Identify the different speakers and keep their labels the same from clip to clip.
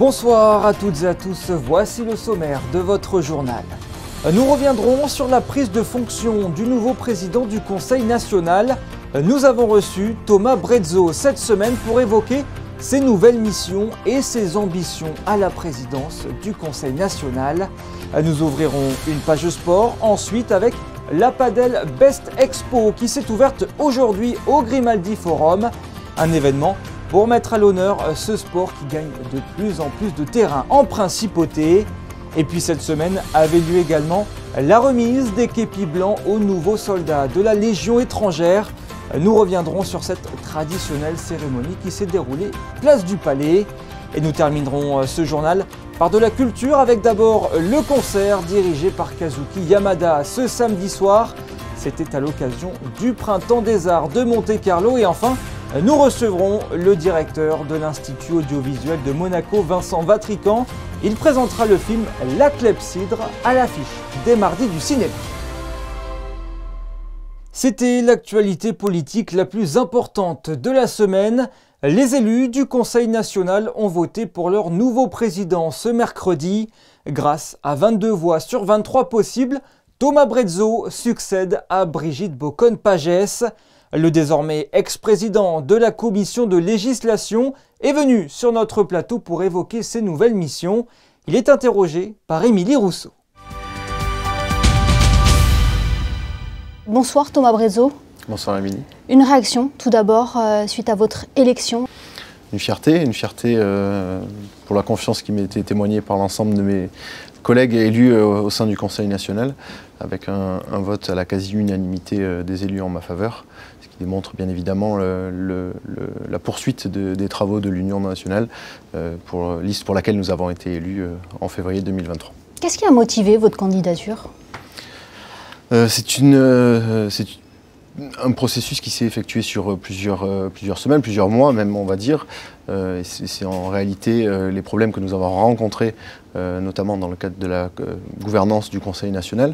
Speaker 1: Bonsoir à toutes et à tous, voici le sommaire de votre journal. Nous reviendrons sur la prise de fonction du nouveau président du Conseil national. Nous avons reçu Thomas Brezzo cette semaine pour évoquer ses nouvelles missions et ses ambitions à la présidence du Conseil national. Nous ouvrirons une page sport ensuite avec la Padel Best Expo qui s'est ouverte aujourd'hui au Grimaldi Forum. Un événement pour mettre à l'honneur ce sport qui gagne de plus en plus de terrain en principauté. Et puis cette semaine avait lieu également la remise des képis blancs aux nouveaux soldats de la Légion étrangère. Nous reviendrons sur cette traditionnelle cérémonie qui s'est déroulée place du Palais. Et nous terminerons ce journal par de la culture avec d'abord le concert dirigé par Kazuki Yamada ce samedi soir. C'était à l'occasion du Printemps des Arts de Monte-Carlo. Et enfin, nous recevrons le directeur de l'Institut audiovisuel de Monaco, Vincent Vatrican. Il présentera le film La Clepsydre à l'affiche dès mardi du cinéma. C'était l'actualité politique la plus importante de la semaine. Les élus du Conseil national ont voté pour leur nouveau président ce mercredi. Grâce à 22 voix sur 23 possibles, Thomas Brezzo succède à Brigitte Boccone-Pagès. Le désormais ex-président de la commission de législation est venu sur notre plateau pour évoquer ses nouvelles missions. Il est interrogé par Émilie Rousseau.
Speaker 2: Bonsoir Thomas Brezzo.
Speaker 3: Bonsoir Émilie.
Speaker 2: Une réaction tout d'abord suite à votre élection.
Speaker 3: Une fierté pour la confiance qui m'a été témoignée par l'ensemble de mes collègues élus au sein du Conseil national, avec un vote à la quasi-unanimité des élus en ma faveur, ce qui démontre bien évidemment la poursuite des travaux de l'Union nationale, liste pour laquelle nous avons été élus en février 2023.
Speaker 2: Qu'est-ce qui a motivé votre candidature ?
Speaker 3: C'est un processus qui s'est effectué sur plusieurs semaines, plusieurs mois même on va dire. C'est en réalité les problèmes que nous avons rencontrés, notamment dans le cadre de la gouvernance du Conseil national,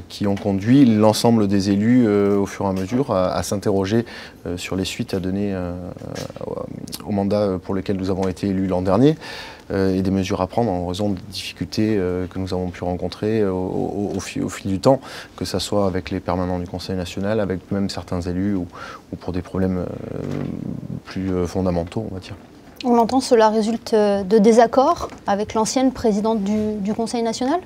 Speaker 3: qui ont conduit l'ensemble des élus au fur et à mesure à s'interroger sur les suites à donner au mandat pour lequel nous avons été élus l'an dernier, et des mesures à prendre en raison des difficultés que nous avons pu rencontrer au fil du temps, que ce soit avec les permanents du Conseil national, avec même certains élus ou pour des problèmes plus fondamentaux, on va dire.
Speaker 2: On l'entend, cela résulte de désaccords avec l'ancienne présidente du Conseil national ?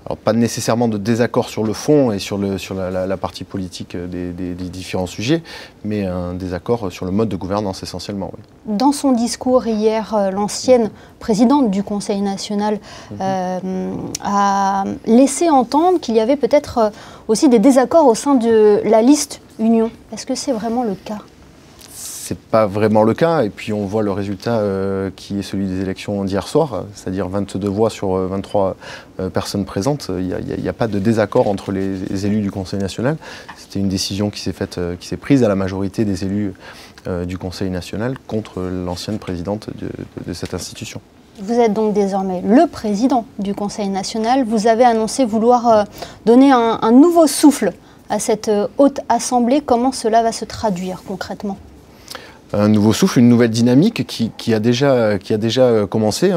Speaker 3: Alors, pas nécessairement de désaccord sur le fond et sur la partie politique des différents sujets, mais un désaccord sur le mode de gouvernance essentiellement. Oui.
Speaker 2: Dans son discours hier, l'ancienne présidente du Conseil national a laissé entendre qu'il y avait peut-être aussi des désaccords au sein de la liste Union. Est-ce que c'est vraiment le cas ?
Speaker 3: C'est pas vraiment le cas, et puis on voit le résultat qui est celui des élections d'hier soir, c'est-à-dire 22 voix sur 23 personnes présentes. Il n'y a pas de désaccord entre les élus du Conseil national. C'était une décision qui s'est prise à la majorité des élus du Conseil national contre l'ancienne présidente de cette institution.
Speaker 2: Vous êtes donc désormais le président du Conseil national. Vous avez annoncé vouloir donner un nouveau souffle à cette haute assemblée. Comment cela va se traduire concrètement ?
Speaker 3: Un nouveau souffle, une nouvelle dynamique qui a déjà commencé,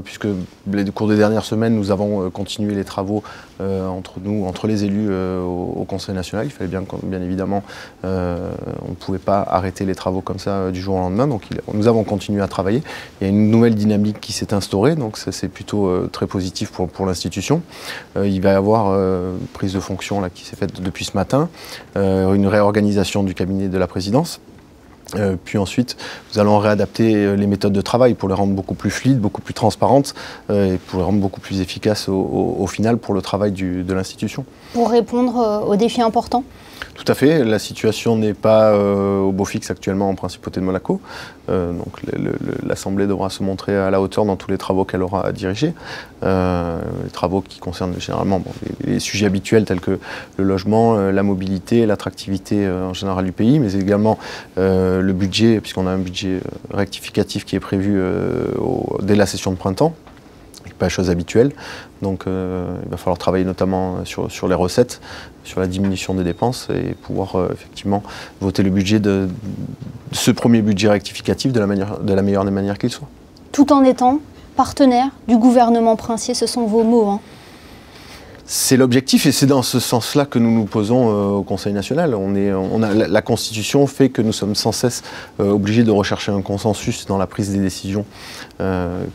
Speaker 3: puisque au cours des dernières semaines, nous avons continué les travaux entre les élus au Conseil national. Il fallait bien évidemment, on ne pouvait pas arrêter les travaux comme ça du jour au lendemain, donc nous avons continué à travailler. Il y a une nouvelle dynamique qui s'est instaurée, donc ça c'est plutôt très positif pour l'institution. Il va y avoir prise de fonction là, qui s'est faite depuis ce matin, une réorganisation du cabinet de la présidence. Puis ensuite, nous allons réadapter les méthodes de travail pour les rendre beaucoup plus fluides, beaucoup plus transparentes et pour les rendre beaucoup plus efficaces au final pour le travail de l'institution.
Speaker 2: Pour répondre aux défis importants ?
Speaker 3: Tout à fait. La situation n'est pas au beau fixe actuellement en Principauté de Monaco. Donc l'Assemblée devra se montrer à la hauteur dans tous les travaux qu'elle aura à diriger. Les travaux qui concernent généralement les sujets habituels tels que le logement, la mobilité, l'attractivité en général du pays, mais également le budget, puisqu'on a un budget rectificatif qui est prévu dès la session de printemps. Pas chose habituelle, donc il va falloir travailler notamment sur les recettes, sur la diminution des dépenses et pouvoir effectivement voter le budget de ce premier budget rectificatif de la meilleure des manières qu'il soit.
Speaker 2: Tout en étant partenaire du gouvernement princier, ce sont vos mots, hein.
Speaker 3: C'est l'objectif et c'est dans ce sens-là que nous nous posons au Conseil national. La Constitution fait que nous sommes sans cesse obligés de rechercher un consensus dans la prise des décisions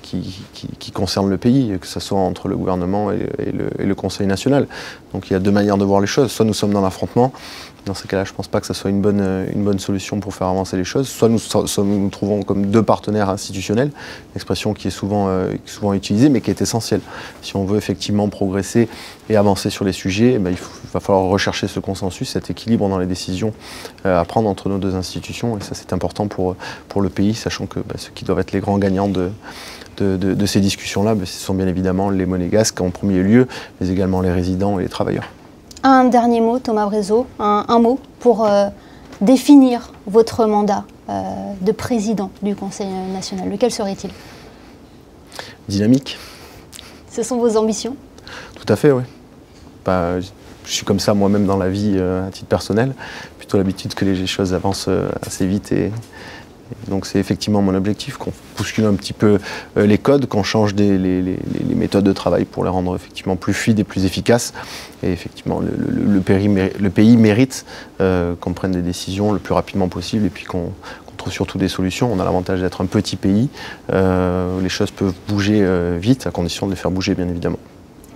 Speaker 3: qui concernent le pays, que ce soit entre le gouvernement et le Conseil national. Donc il y a deux manières de voir les choses. Soit nous sommes dans l'affrontement. Dans ces cas-là, je ne pense pas que ce soit une bonne solution pour faire avancer les choses. Soit nous nous trouvons comme deux partenaires institutionnels, une expression qui est souvent utilisée, mais qui est essentielle. Si on veut effectivement progresser et avancer sur les sujets, il va falloir rechercher ce consensus, cet équilibre dans les décisions à prendre entre nos deux institutions. Et ça, c'est important pour le pays, sachant que ceux qui doivent être les grands gagnants de ces discussions-là, ce sont bien évidemment les monégasques en premier lieu, mais également les résidents et les travailleurs.
Speaker 2: Un dernier mot, Thomas Brézeau, un mot pour définir votre mandat de président du Conseil national. Lequel serait-il?
Speaker 3: Dynamique.
Speaker 2: Ce sont vos ambitions?
Speaker 3: Tout à fait, oui. Je suis comme ça moi-même dans la vie à titre personnel. Plutôt l'habitude que les choses avancent assez vite et donc c'est effectivement mon objectif, qu'on bouscule un petit peu les codes, qu'on change les méthodes de travail pour les rendre effectivement plus fluides et plus efficaces. Et effectivement, le pays mérite qu'on prenne des décisions le plus rapidement possible et puis qu'on trouve surtout des solutions. On a l'avantage d'être un petit pays, où les choses peuvent bouger vite, à condition de les faire bouger bien évidemment.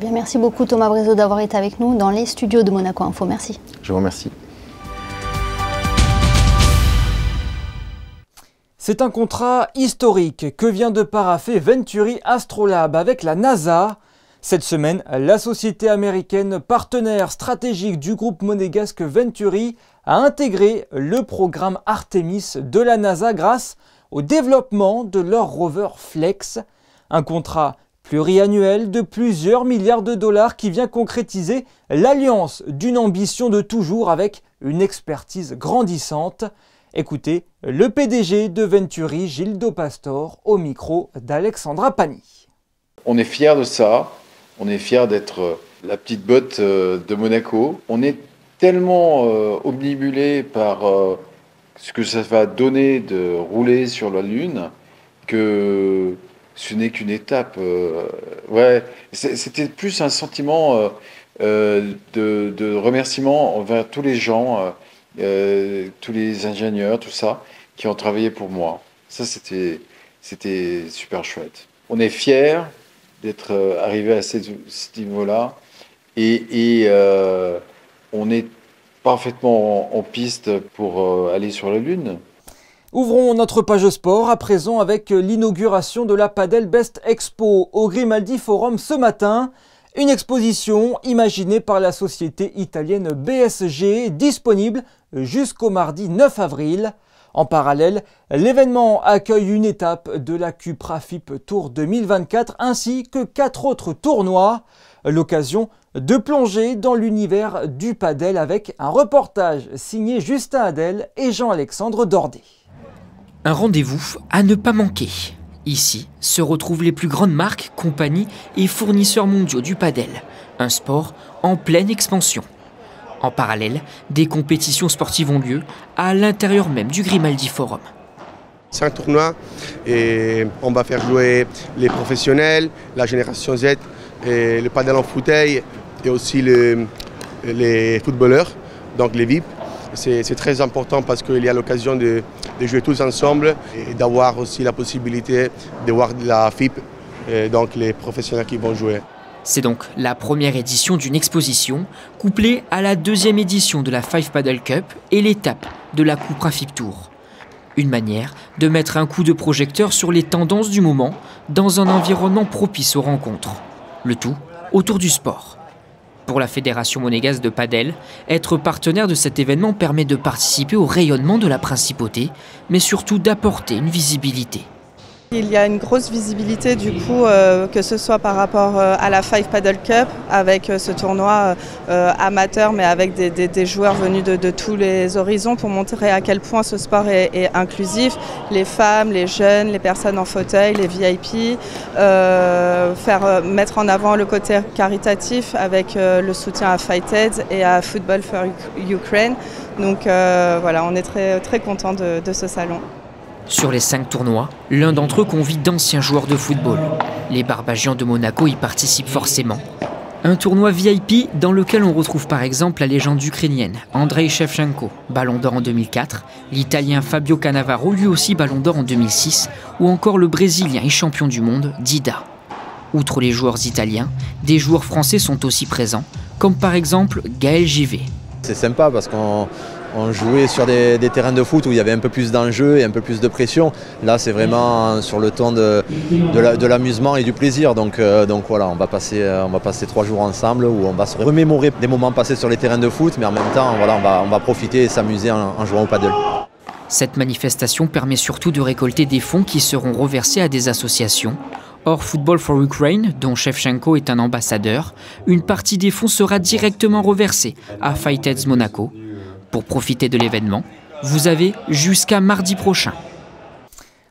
Speaker 2: Bien, merci beaucoup Thomas Brézeau d'avoir été avec nous dans les studios de Monaco Info. Merci.
Speaker 3: Je vous remercie.
Speaker 1: C'est un contrat historique que vient de paraffer Venturi Astrolab avec la NASA. Cette semaine, la société américaine partenaire stratégique du groupe monégasque Venturi a intégré le programme Artemis de la NASA grâce au développement de leur rover Flex. Un contrat pluriannuel de plusieurs milliards de dollars qui vient concrétiser l'alliance d'une ambition de toujours avec une expertise grandissante. Écoutez le PDG de Venturi, Gildo Pastor, au micro d'Alexandra Pani.
Speaker 4: On est fiers de ça, on est fiers d'être la petite botte de Monaco. On est tellement omnibulé par ce que ça va donner de rouler sur la Lune que ce n'est qu'une étape. Ouais, c'était plus un sentiment de remerciement envers tous les gens, tous les ingénieurs, tout ça, qui ont travaillé pour moi. Ça, c'était super chouette. On est fiers d'être arrivé à ce niveau-là et on est parfaitement en piste pour aller sur la Lune.
Speaker 1: Ouvrons notre page sport à présent avec l'inauguration de la Padel Best Expo au Grimaldi Forum ce matin. Une exposition imaginée par la société italienne BSG, disponible jusqu'au mardi 9 avril. En parallèle, l'événement accueille une étape de la Cupra FIP Tour 2024 ainsi que 4 autres tournois. L'occasion de plonger dans l'univers du padel avec un reportage signé Justin Adel et Jean-Alexandre Dordet.
Speaker 5: Un rendez-vous à ne pas manquer. Ici se retrouvent les plus grandes marques, compagnies et fournisseurs mondiaux du padel, un sport en pleine expansion. En parallèle, des compétitions sportives ont lieu à l'intérieur même du Grimaldi Forum.
Speaker 6: C'est un tournoi et on va faire jouer les professionnels, la génération Z, et le padel en fauteuil et aussi les footballeurs, donc les VIP. C'est très important parce qu'il y a l'occasion de jouer tous ensemble et d'avoir aussi la possibilité de voir la FIP, donc les professionnels qui vont jouer.
Speaker 5: C'est donc la première édition d'une exposition couplée à la deuxième édition de la Five Paddle Cup et l'étape de la Cupra FIP Tour. Une manière de mettre un coup de projecteur sur les tendances du moment dans un environnement propice aux rencontres. Le tout autour du sport. Pour la Fédération monégasque de padel, être partenaire de cet événement permet de participer au rayonnement de la principauté, mais surtout d'apporter une visibilité.
Speaker 7: Il y a une grosse visibilité du coup, que ce soit par rapport à la Five Paddle Cup, avec ce tournoi amateur, mais avec des joueurs venus de tous les horizons pour montrer à quel point ce sport est inclusif. Les femmes, les jeunes, les personnes en fauteuil, les VIP, mettre en avant le côté caritatif avec le soutien à Fighted et à Football for Ukraine. Donc voilà, on est très, très contents de ce salon.
Speaker 5: Sur les 5 tournois, l'un d'entre eux convie d'anciens joueurs de football. Les Barbagians de Monaco y participent forcément. Un tournoi VIP dans lequel on retrouve par exemple la légende ukrainienne Andrei Shevchenko, Ballon d'Or en 2004, l'Italien Fabio Cannavaro, lui aussi Ballon d'Or en 2006, ou encore le Brésilien et champion du monde Dida. Outre les joueurs italiens, des joueurs français sont aussi présents, comme par exemple Gaël Givet.
Speaker 8: C'est sympa parce qu'on jouait sur des terrains de foot où il y avait un peu plus d'enjeux et un peu plus de pression. Là, c'est vraiment sur le ton de l'amusement et du plaisir. Donc voilà, on va passer 3 jours ensemble où on va se remémorer des moments passés sur les terrains de foot, mais en même temps, voilà, on va profiter et s'amuser en jouant au paddle.
Speaker 5: Cette manifestation permet surtout de récolter des fonds qui seront reversés à des associations. Or, Football for Ukraine, dont Shevchenko est un ambassadeur, une partie des fonds sera directement reversée à Fightheads Monaco. Pour profiter de l'événement, vous avez jusqu'à mardi prochain.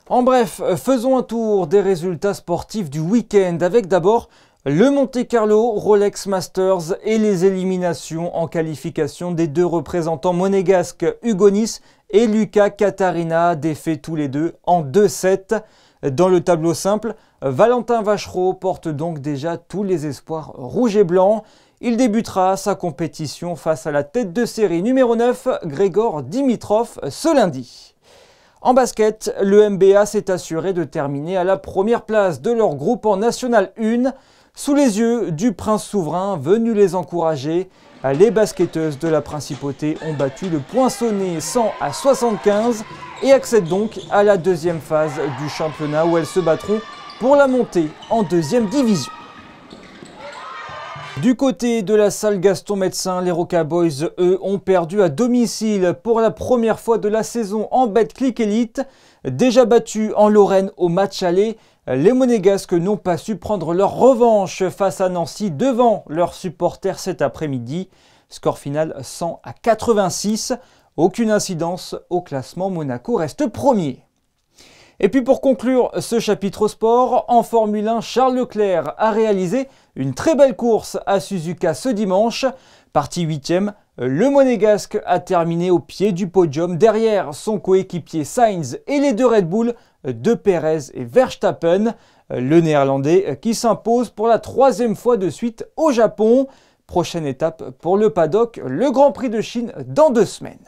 Speaker 1: En bref, faisons un tour des résultats sportifs du week-end avec d'abord le Monte-Carlo Rolex Masters et les éliminations en qualification des 2 représentants monégasques Hugo Nys et Luca Catarina, défaits tous les deux en 2-7. Dans le tableau simple, Valentin Vachereau porte donc déjà tous les espoirs rouges et blancs. Il débutera sa compétition face à la tête de série numéro 9, Grégor Dimitrov, ce lundi. En basket, le MBA s'est assuré de terminer à la première place de leur groupe en National 1, sous les yeux du prince souverain venu les encourager. Les basketteuses de la Principauté ont battu le Poinçonnet 100-75 et accèdent donc à la deuxième phase du championnat où elles se battront pour la montée en 2e division. Du côté de la salle Gaston Médecin, les Rocaboys, eux, ont perdu à domicile pour la première fois de la saison en Betclic Elite. Déjà battus en Lorraine au match aller, les Monégasques n'ont pas su prendre leur revanche face à Nancy devant leurs supporters cet après-midi. Score final 100-86. Aucune incidence au classement, Monaco reste premier. Et puis pour conclure ce chapitre sport, en Formule 1, Charles Leclerc a réalisé une très belle course à Suzuka ce dimanche. Parti 8e, le Monégasque a terminé au pied du podium derrière son coéquipier Sainz et les 2 Red Bull de Perez et Verstappen. Le Néerlandais qui s'impose pour la 3e fois de suite au Japon. Prochaine étape pour le paddock, le Grand Prix de Chine dans 2 semaines.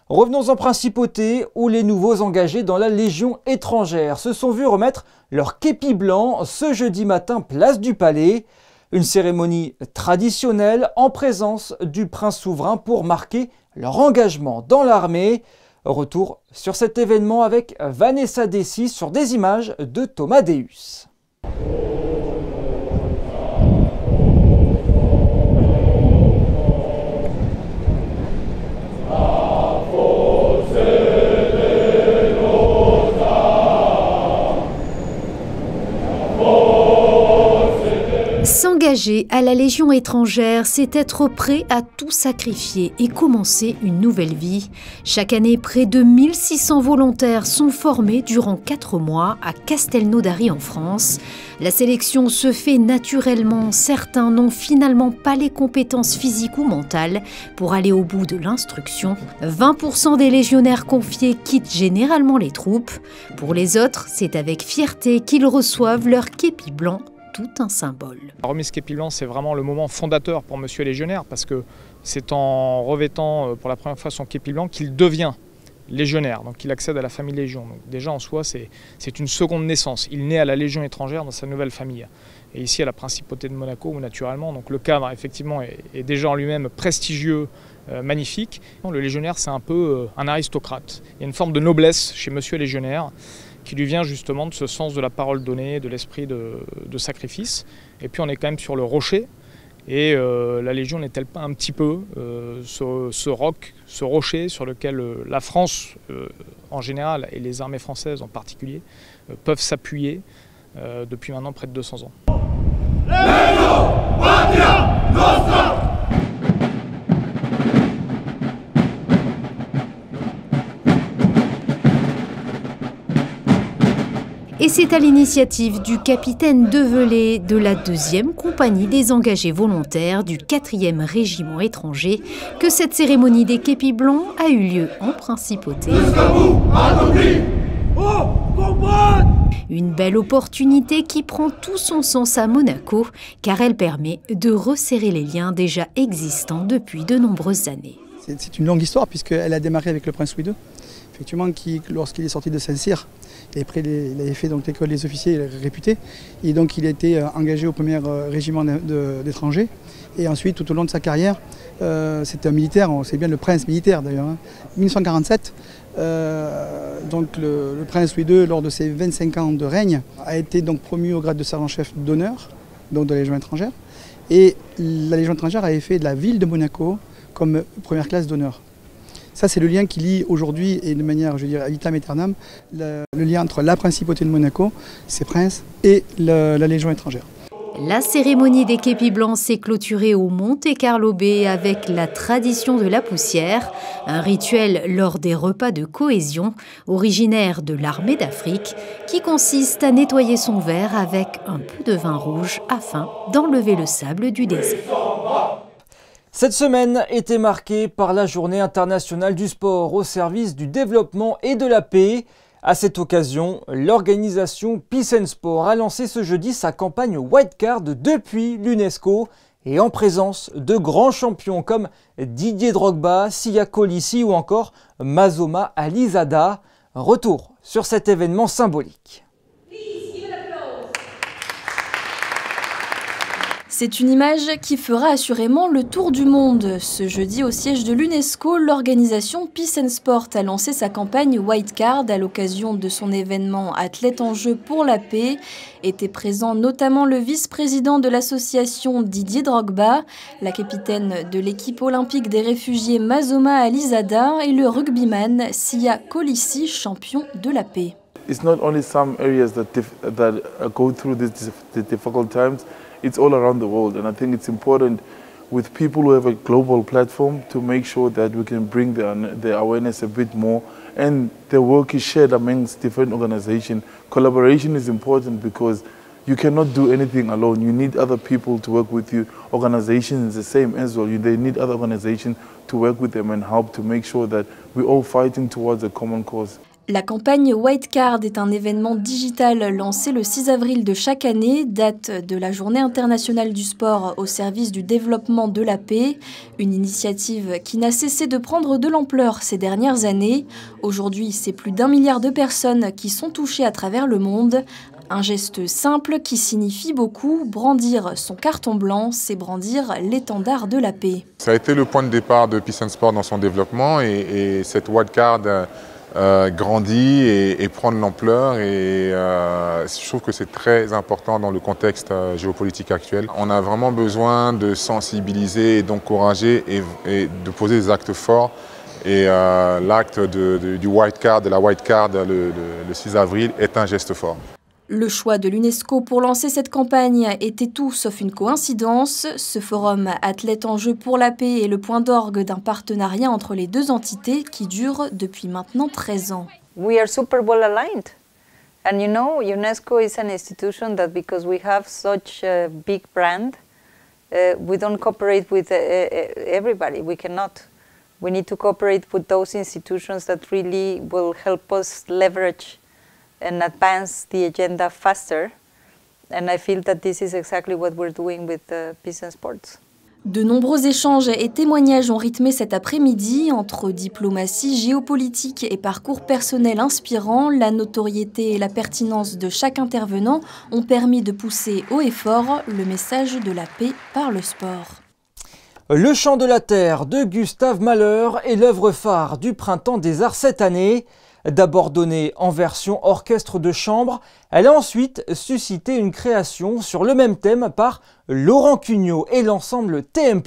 Speaker 1: Revenons en Principauté où les nouveaux engagés dans la Légion étrangère se sont vus remettre leur képi blanc ce jeudi matin place du Palais. Une cérémonie traditionnelle en présence du prince souverain pour marquer leur engagement dans l'armée. Retour sur cet événement avec Vanessa Dessy sur des images de Thomas Deus.
Speaker 9: S'engager à la Légion étrangère, c'est être prêt à tout sacrifier et commencer une nouvelle vie. Chaque année, près de 1600 volontaires sont formés durant 4 mois à Castelnaudary en France. La sélection se fait naturellement. Certains n'ont finalement pas les compétences physiques ou mentales pour aller au bout de l'instruction. 20% des légionnaires confiés quittent généralement les troupes. Pour les autres, c'est avec fierté qu'ils reçoivent leur képi blanc, tout un symbole.
Speaker 10: La remise képi blanc, c'est vraiment le moment fondateur pour Monsieur Légionnaire parce que c'est en revêtant pour la première fois son képi blanc qu'il devient légionnaire, donc il accède à la famille Légion. Donc déjà en soi, c'est une seconde naissance. Il naît à la Légion étrangère dans sa nouvelle famille. Et ici à la Principauté de Monaco, où naturellement, donc le cadre effectivement est déjà en lui-même prestigieux, magnifique. Le légionnaire, c'est un peu un aristocrate. Il y a une forme de noblesse chez Monsieur Légionnaire qui lui vient justement de ce sens de la parole donnée, de l'esprit de sacrifice. Et puis on est quand même sur le rocher, et la Légion n'est-elle pas un petit peu ce roc, ce rocher sur lequel la France en général, et les armées françaises en particulier, peuvent s'appuyer depuis maintenant près de 200 ans.
Speaker 9: Et c'est à l'initiative du capitaine Develay de la 2e compagnie des engagés volontaires du 4e régiment étranger que cette cérémonie des képis blancs a eu lieu en Principauté. Une belle opportunité qui prend tout son sens à Monaco, car elle permet de resserrer les liens déjà existants depuis de nombreuses années.
Speaker 11: C'est une longue histoire puisqu'elle a démarré avec le prince Louis II, effectivement, qui, lorsqu'il est sorti de Saint-Cyr, il avait fait l'école des officiers réputés, et donc il a été engagé au 1er régiment d'étrangers, et ensuite tout au long de sa carrière, c'était un militaire, c'est bien le prince militaire d'ailleurs. En 1947, donc le prince Louis II, lors de ses 25 ans de règne, a été donc promu au grade de sergent-chef d'honneur, donc de la Légion étrangère, et la Légion étrangère avait fait de la ville de Monaco comme première classe d'honneur. Ça, c'est le lien qui lie aujourd'hui, et de manière, je dirais, vitam aeternam, le lien entre la principauté de Monaco, ses princes, et la Légion étrangère.
Speaker 9: La cérémonie des képis blancs s'est clôturée au Monte Carlo Bay avec la tradition de la poussière, un rituel lors des repas de cohésion, originaire de l'armée d'Afrique, qui consiste à nettoyer son verre avec un peu de vin rouge afin d'enlever le sable du désert.
Speaker 1: Cette semaine était marquée par la Journée internationale du sport au service du développement et de la paix. À cette occasion, l'organisation Peace and Sport a lancé ce jeudi sa campagne White Card depuis l'UNESCO et en présence de grands champions comme Didier Drogba, Siya Kolisi ou encore Mazoma Alizada. Retour sur cet événement symbolique.
Speaker 12: C'est une image qui fera assurément le tour du monde. Ce jeudi, au siège de l'UNESCO, l'organisation Peace and Sport a lancé sa campagne White Card à l'occasion de son événement Athlètes en jeu pour la paix. Était présent notamment le vice-président de l'association Didier Drogba, la capitaine de l'équipe olympique des réfugiés Mazoma Alizada et le rugbyman Siya Kolisi, champion de la paix.
Speaker 13: It's not only some areas that go through these difficult times. It's all around the world, and I think it's important with people who have a global platform to make sure that we can bring the awareness a bit more, and the work is shared amongst different organizations. Collaboration is important because you cannot do anything alone. You need other people to work with you. Organizations the same as well. They need other organizations to work with them and help to make sure that we're all fighting towards a common cause.
Speaker 12: La campagne White Card est un événement digital lancé le 6 avril de chaque année, date de la Journée internationale du sport au service du développement de la paix. Une initiative qui n'a cessé de prendre de l'ampleur ces dernières années. Aujourd'hui, c'est plus d'1 milliard de personnes qui sont touchées à travers le monde. Un geste simple qui signifie beaucoup, brandir son carton blanc, c'est brandir l'étendard de la paix.
Speaker 14: Ça a été le point de départ de Peace and Sport dans son développement et cette White Card grandit et prend de l'ampleur et je trouve que c'est très important dans le contexte géopolitique actuel. On a vraiment besoin de sensibiliser et d'encourager et de poser des actes forts et l'acte du White Card, de la White Card le 6 avril est un geste fort.
Speaker 12: Le choix de l'UNESCO pour lancer cette campagne était tout sauf une coïncidence. Ce forum Athlètes en jeu pour la paix est le point d'orgue d'un partenariat entre les deux entités qui dure depuis maintenant 13 ans.
Speaker 15: We are super well aligned. And you know, UNESCO is an institution that because we have such a big brand, we don't cooperate with everybody. We cannot. We need to cooperate with those institutions that really will help us leverage and advance the agenda faster. And I feel that this is exactly what we're doing with Peace and Sports.
Speaker 12: De nombreux échanges et témoignages ont rythmé cet après-midi entre diplomatie, géopolitique et parcours personnel inspirants. La notoriété et la pertinence de chaque intervenant ont permis de pousser haut et fort le message de la paix par le sport.
Speaker 1: Le chant de la terre de Gustave Mahler est l'œuvre phare du Printemps des Arts cette année. D'abord donnée en version orchestre de chambre, elle a ensuite suscité une création sur le même thème par Laurent Cugnot et l'ensemble TM+.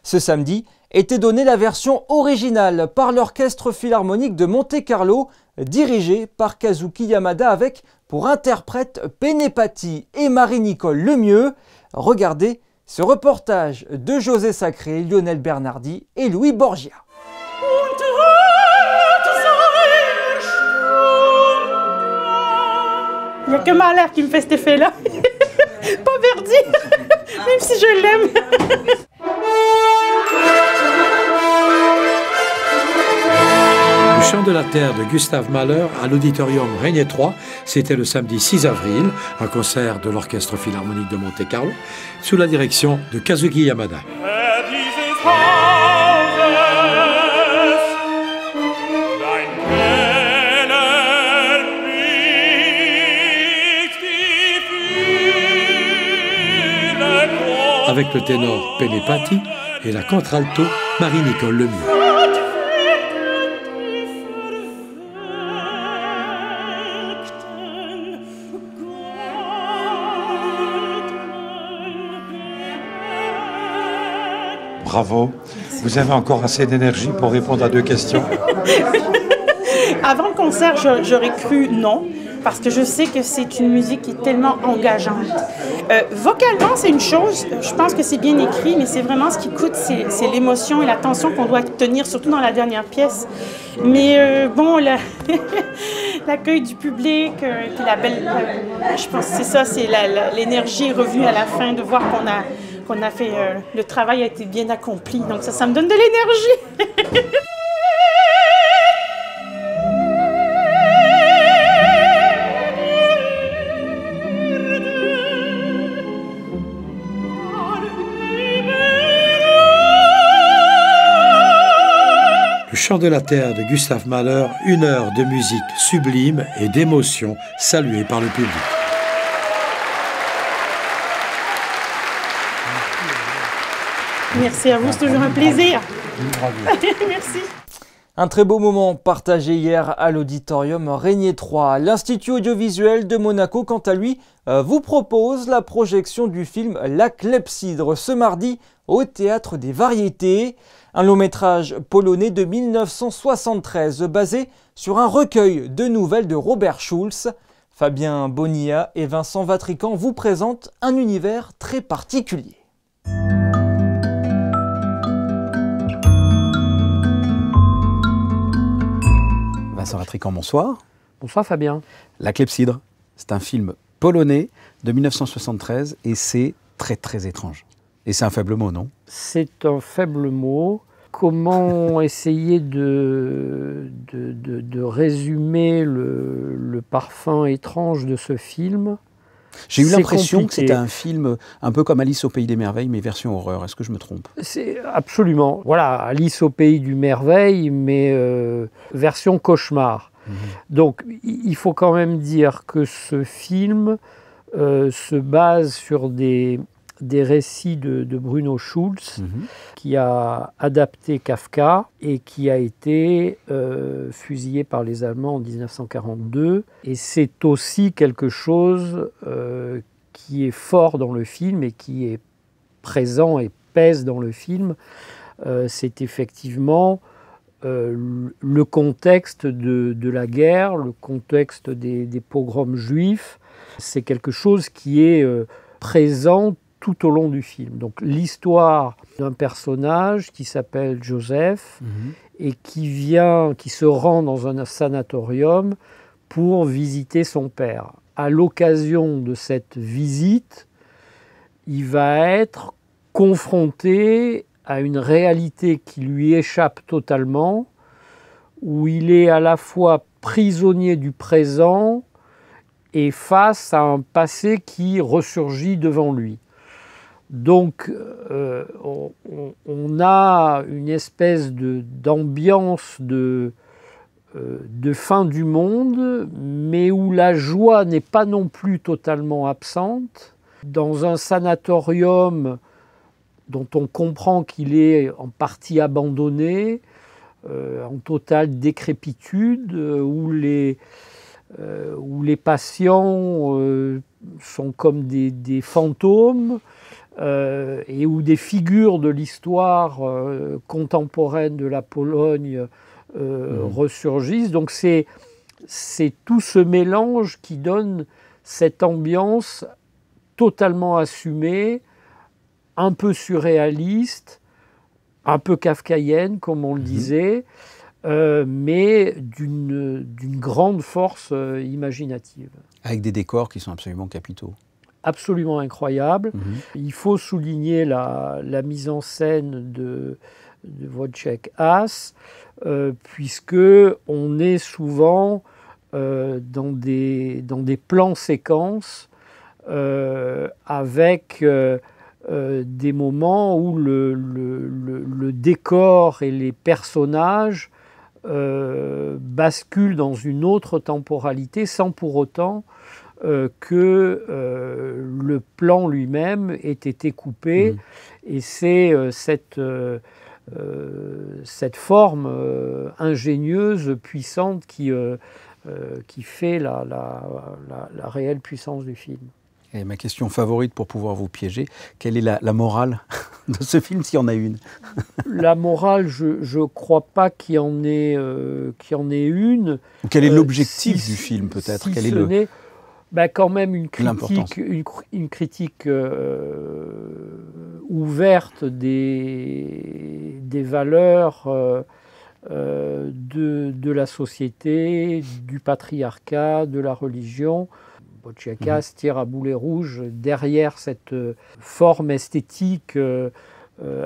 Speaker 1: Ce samedi était donnée la version originale par l'Orchestre Philharmonique de Monte-Carlo, dirigé par Kazuki Yamada avec pour interprètes Pénépati et Marie-Nicole Lemieux. Regardez ce reportage de José Sacré, Lionel Bernardi et Louis Borgia.
Speaker 16: Il n'y a que Mahler qui me fait cet effet-là. Pas Verdi, même si je l'aime.
Speaker 17: Le Chant de la Terre de Gustave Mahler à l'Auditorium Régnier 3. C'était le samedi 6 avril, un concert de l'Orchestre Philharmonique de Monte-Carlo sous la direction de Kazuki Yamada. Avec le ténor Penepati et la contralto Marie-Nicole Lemieux.
Speaker 18: Bravo. Vous avez encore assez d'énergie pour répondre à 2 questions.
Speaker 16: Avant le concert, j'aurais cru non, parce que je sais que c'est une musique qui est tellement engageante. Vocalement, c'est une chose, je pense que c'est bien écrit, mais c'est vraiment ce qui coûte, c'est l'émotion et la tension qu'on doit tenir, surtout dans la dernière pièce. Mais bon, l'accueil du public, puis la belle... je pense que c'est ça, c'est l'énergie est revenue à la fin, de voir qu'on a fait... le travail a été bien accompli, donc ça me donne de l'énergie.
Speaker 17: Le Chant de la Terre de Gustave Mahler, 1 heure de musique sublime et d'émotion saluée par le public.
Speaker 16: Merci à vous, c'est toujours un plaisir. Merci.
Speaker 1: Un très beau moment partagé hier à l'Auditorium Régnier 3. L'Institut audiovisuel de Monaco, quant à lui, vous propose la projection du film La Clepsydre ce mardi au Théâtre des Variétés. Un long métrage polonais de 1973 basé sur un recueil de nouvelles de Robert Schulz. Fabien Bonilla et Vincent Vatrican vous présentent un univers très particulier.
Speaker 19: Vincent Vatrican, bonsoir.
Speaker 20: Bonsoir Fabien.
Speaker 19: La Clepsydre, c'est un film polonais de 1973 et c'est très très étrange. Et c'est un faible mot, non?
Speaker 20: C'est un faible mot. Comment essayer de résumer le parfum étrange de ce film?
Speaker 19: J'ai eu l'impression que c'était un film un peu comme Alice au Pays des Merveilles, mais version horreur. Est-ce que je me trompe?
Speaker 20: C'est absolument. Voilà, Alice au Pays du Merveille, mais version cauchemar. Donc, il faut quand même dire que ce film se base sur des récits de Bruno Schulz, qui a adapté Kafka et qui a été fusillé par les Allemands en 1942. Et c'est aussi quelque chose qui est fort dans le film et qui est présent et pèse dans le film. C'est effectivement le contexte de la guerre, le contexte des pogroms juifs. C'est quelque chose qui est présent tout au long du film. Donc l'histoire d'un personnage qui s'appelle Joseph et qui se rend dans un sanatorium pour visiter son père. À l'occasion de cette visite, il va être confronté à une réalité qui lui échappe totalement, où il est à la fois prisonnier du présent et face à un passé qui ressurgit devant lui. Donc, on a une espèce d'ambiance de fin du monde, mais où la joie n'est pas non plus totalement absente. Dans un sanatorium dont on comprend qu'il est en partie abandonné, en totale décrépitude, où les patients sont comme des fantômes, et où des figures de l'histoire contemporaine de la Pologne ressurgissent. Donc c'est tout ce mélange qui donne cette ambiance totalement assumée, un peu surréaliste, un peu kafkaïenne, comme on le disait, mais d'une grande force imaginative.
Speaker 19: Avec des décors qui sont absolument capitaux. Absolument
Speaker 20: incroyable. Il faut souligner la mise en scène Wojciech Has, puisque on est souvent dans des plans séquences avec des moments où le décor et les personnages basculent dans une autre temporalité sans pour autant que le plan lui-même ait été coupé. Et c'est cette forme ingénieuse, puissante qui fait la réelle puissance du film.
Speaker 19: Et ma question favorite pour pouvoir vous piéger, quelle est la morale de ce film, s'il y en a une?
Speaker 20: La morale, je ne crois pas qu'il y en ait une.
Speaker 19: Quel est l'objectif du film, peut-être?
Speaker 20: Si
Speaker 19: Quel est le...
Speaker 20: quand même une critique ouverte des valeurs de la société, du patriarcat, de la religion. Wojciech Has tire à boulet rouge derrière cette forme esthétique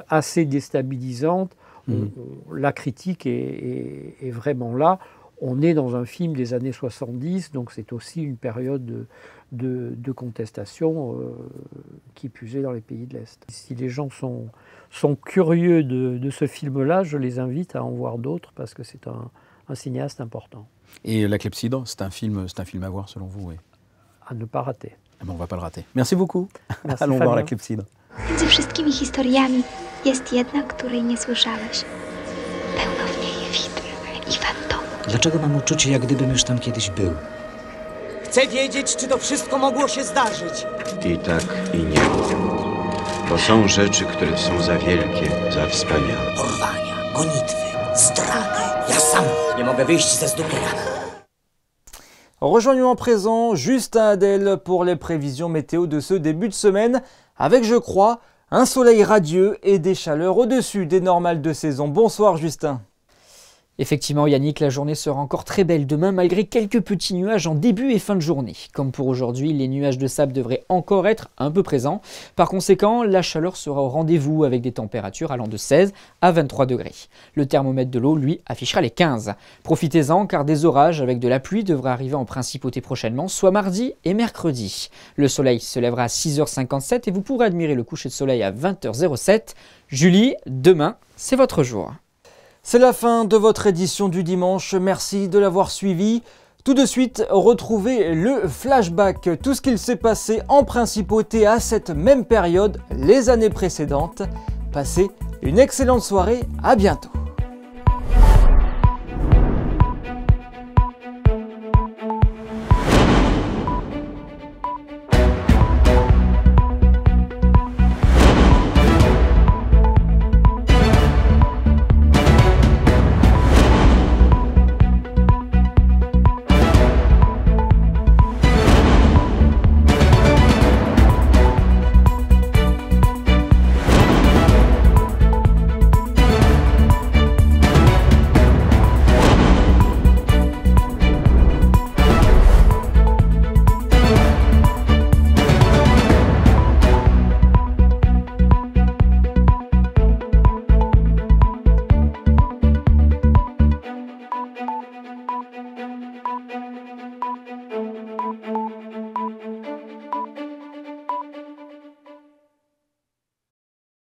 Speaker 20: assez déstabilisante. La critique est vraiment là. On est dans un film des années 70, donc c'est aussi une période de contestation qui puisait dans les pays de l'Est. Si les gens sont curieux de ce film-là, je les invite à en voir d'autres parce que c'est un cinéaste important.
Speaker 19: Et La Clepsydre, c'est un film à voir selon vous, oui.
Speaker 20: À ne pas rater.
Speaker 19: On ne va pas le rater. Merci beaucoup.
Speaker 20: Merci,
Speaker 19: allons
Speaker 20: Fabien.
Speaker 19: voir La Clepsydre.
Speaker 21: Między wszystkimi historiami jest jedna, której nie słyszałeś. Pełno w niej widm i fantomów.
Speaker 22: Dlaczego mam uczucie, jak gdybym już tam kiedyś był?
Speaker 23: Chcę wiedzieć, czy to wszystko mogło się zdarzyć.
Speaker 24: I tak, i nie. Bo są rzeczy, które są za wielkie, za wspaniałe.
Speaker 23: Porwania, gonitwy, zdrady. Ja sam nie mogę wyjść ze zdumienia.
Speaker 1: Rejoignons à présent Justin Hadel pour les prévisions météo de ce début de semaine, avec, je crois, un soleil radieux et des chaleurs au-dessus des normales de saison. Bonsoir Justin.
Speaker 5: Effectivement Yannick, la journée sera encore très belle demain malgré quelques petits nuages en début et fin de journée. Comme pour aujourd'hui, les nuages de sable devraient encore être un peu présents. Par conséquent, la chaleur sera au rendez-vous avec des températures allant de 16 à 23 degrés. Le thermomètre de l'eau, lui, affichera les 15. Profitez-en car des orages avec de la pluie devraient arriver en principauté prochainement, soit mardi et mercredi. Le soleil se lèvera à 6h57 et vous pourrez admirer le coucher de soleil à 20h07. Julie, demain, c'est votre jour.
Speaker 1: C'est la fin de votre édition du dimanche, merci de l'avoir suivi. Tout de suite, retrouvez le flashback, tout ce qu'il s'est passé en principauté à cette même période les années précédentes. Passez une excellente soirée, à bientôt.